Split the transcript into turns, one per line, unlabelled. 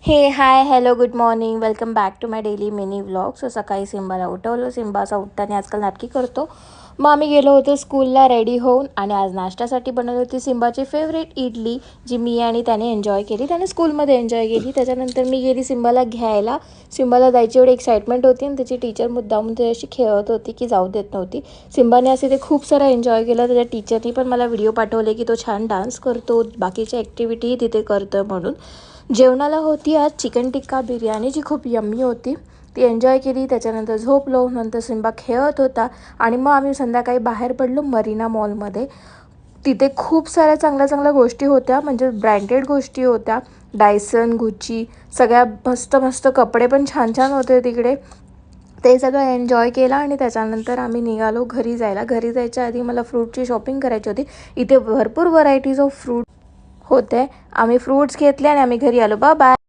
हे hi hello good morning welcome back to my daily mini vlog. So सकाळी सिम्बाला उठवलं. सिम्बाचा उठताना आजकाल नाटकी करतो. मग आम्ही गेलो होतो स्कूलला रेडी होऊन आणि आज नाश्त्यासाठी बनवली होती सिम्बाची फेवरेट इडली, जी मी आणि त्याने एन्जॉय केली. त्याने स्कूलमध्ये एन्जॉय केली. त्याच्यानंतर मी गेली सिम्बाला घ्यायला. सिम्बाला जायची एवढी एक्साइटमेंट होती आणि त्याची टीचर मुद्दामून त्याच्याशी खेळत होती की जाऊ देत नव्हती. सिम्बाने असे ते खूप सारा एन्जॉय केलं. त्याच्या टीचरनी पण मला व्हिडिओ पाठवले की तो छान डान्स करतो, बाकीच्या ॲक्टिव्हिटीही तिथे करतो म्हणून. जेवणाला होती आज चिकन टिक्का बिर्याणी, जी खूप यम्मी होती. ती एन्जॉय केली. त्याच्यानंतर झोपलो. नंतर सिम्बा खेळत होता आणि मग आम्ही संध्याकाळी बाहेर पडलो मरीना मॉलमध्ये. तिथे खूप साऱ्या चांगल्या चांगल्या गोष्टी होत्या, म्हणजे ब्रँडेड गोष्टी होत्या. डायसन, गुची, सगळ्या मस्त मस्त कपडे पण छान छान होते तिकडे. ते सगळं एन्जॉय केलं आणि त्याच्यानंतर आम्ही निघालो घरी जायला. घरी जायच्या आधी मला फ्रूटची शॉपिंग करायची होती. इथे भरपूर व्हरायटीज ऑफ फ्रूट होते. आम्ही फ्रूट्स घेतले आणि आम्ही घरी आलो. बाय.